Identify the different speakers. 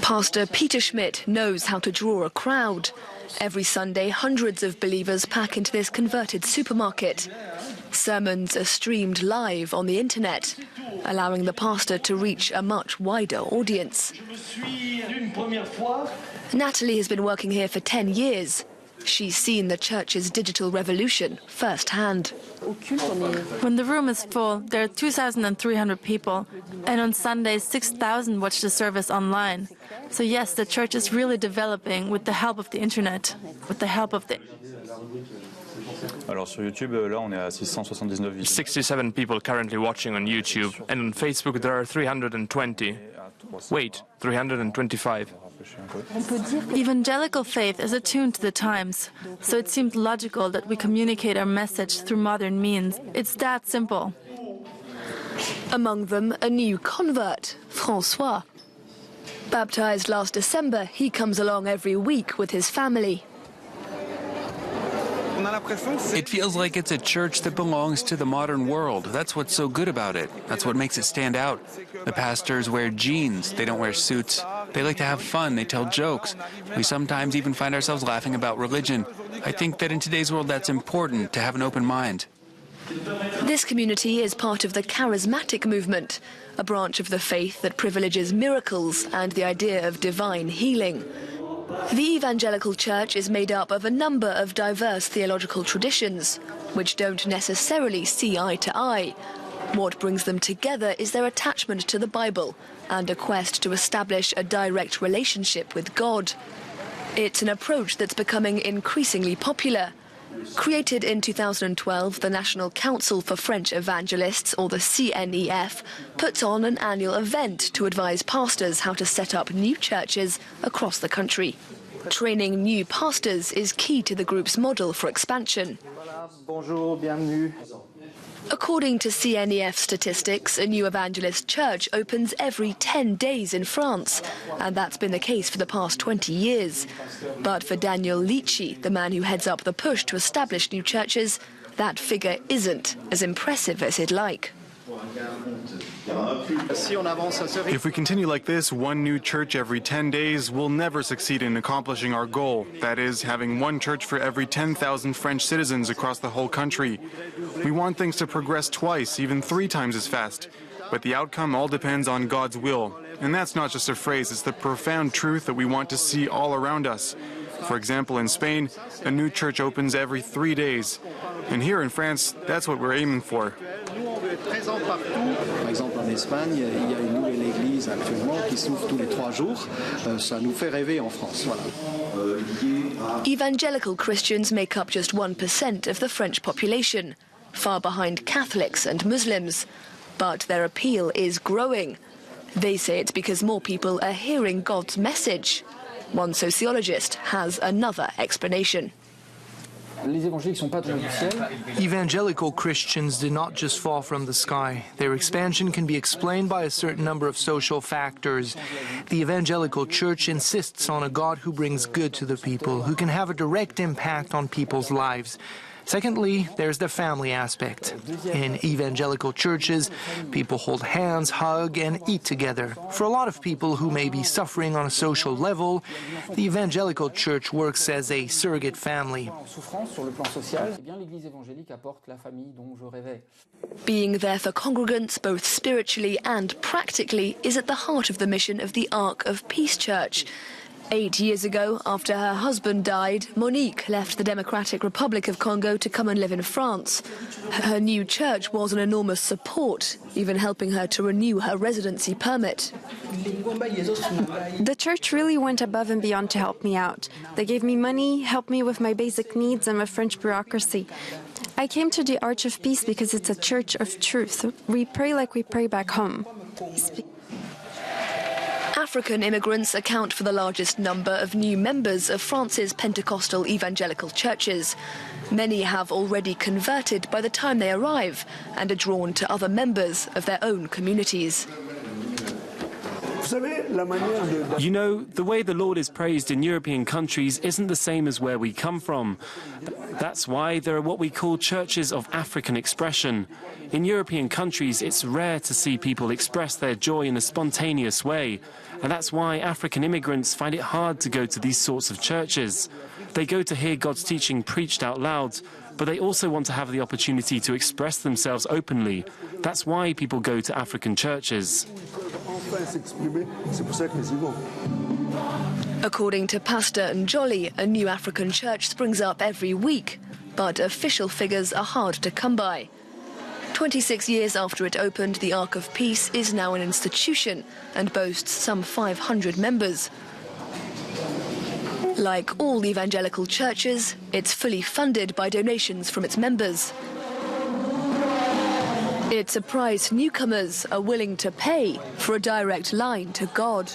Speaker 1: Pastor Peter Schmidt knows how to draw a crowd. Every Sunday, hundreds of believers pack into this converted supermarket. Sermons are streamed live on the internet, allowing the pastor to reach a much wider audience. Natalie has been working here for 10 years. She's seen the church's digital revolution firsthand.
Speaker 2: When the room is full, there are 2,300 people, and on Sundays 6,000 watch the service online. So yes, the church is really developing with the help of the internet, with the help of the...
Speaker 3: Alors sur YouTube, là on est à 679 vidéos.
Speaker 4: 67 people currently watching on YouTube, and on Facebook there are 320. Wait, 325.
Speaker 2: Evangelical faith is attuned to the times, so it seemed logical that we communicate our message through modern means. It's that simple.
Speaker 1: Among them, a new convert, François. Baptized last December, he comes along every week with his family.
Speaker 5: It feels like it's a church that belongs to the modern world. That's what's so good about it. That's what makes it stand out. The pastors wear jeans. They don't wear suits. They like to have fun. They tell jokes. We sometimes even find ourselves laughing about religion. I think that in today's world that's important, to have an open mind.
Speaker 1: This community is part of the charismatic movement, a branch of the faith that privileges miracles and the idea of divine healing. The Evangelical Church is made up of a number of diverse theological traditions, which don't necessarily see eye to eye. What brings them together is their attachment to the Bible and a quest to establish a direct relationship with God. It's an approach that's becoming increasingly popular. Created in 2012, the National Council for French Evangelists, or the CNEF, puts on an annual event to advise pastors how to set up new churches across the country. Training new pastors is key to the group's model for expansion.
Speaker 6: Bonjour, bienvenue.
Speaker 1: According to CNEF statistics, a new evangelist church opens every 10 days in France, and that's been the case for the past 20 years. But for Daniel Licci, the man who heads up the push to establish new churches, that figure isn't as impressive as he'd like.
Speaker 7: If we continue like this, one new church every 10 days, we'll never succeed in accomplishing our goal. That is, having one church for every 10,000 French citizens across the whole country. We want things to progress twice, even 3 times as fast. But the outcome all depends on God's will. And that's not just a phrase, it's the profound truth that we want to see all around us. For example, in Spain, a new church opens every 3 days. And here in France, that's what we're aiming for.
Speaker 6: Par exemple, en Espagne, il y a une nouvelle église actuellement qui s'ouvre tous les 3 jours. Ça nous fait rêver en France. Voilà.
Speaker 1: Evangelical Christians make up just 1% of the French population, far behind Catholics and Muslims. But their appeal is growing. They say it's because more people are hearing God's message. One sociologist has another explanation.
Speaker 8: Evangelical Christians did not just fall from the sky. Their expansion can be explained by a certain number of social factors. The Evangelical Church insists on a God who brings good to the people, who can have a direct impact on people's lives. Secondly, there's the family aspect. In evangelical churches, people hold hands, hug, and eat together. For a lot of people who may be suffering on a social level, the evangelical church works as a surrogate family.
Speaker 1: Being there for congregants, both spiritually and practically, is at the heart of the mission of the Ark of Peace Church. 8 years ago, after her husband died, Monique left the Democratic Republic of Congo to come and live in France. Her new church was an enormous support, even helping her to renew her residency permit.
Speaker 9: The church really went above and beyond to help me out. They gave me money, helped me with my basic needs and with French bureaucracy. I came to the Arch of Peace because it's a church of truth. We pray like we pray back home.
Speaker 1: African immigrants account for the largest number of new members of France's Pentecostal evangelical churches. Many have already converted by the time they arrive and are drawn to other members of their own communities.
Speaker 10: You know, the way the Lord is praised in European countries isn't the same as where we come from. That's why there are what we call churches of African expression. In European countries, it's rare to see people express their joy in a spontaneous way. And that's why African immigrants find it hard to go to these sorts of churches. They go to hear God's teaching preached out loud, but they also want to have the opportunity to express themselves openly. That's why people go to African churches.
Speaker 1: According to Pastor Njoli, a new African church springs up every week, but official figures are hard to come by. 26 years after it opened, the Ark of Peace is now an institution and boasts some 500 members. Like all evangelical churches, it's fully funded by donations from its members. It's a price newcomers are willing to pay for a direct line to God.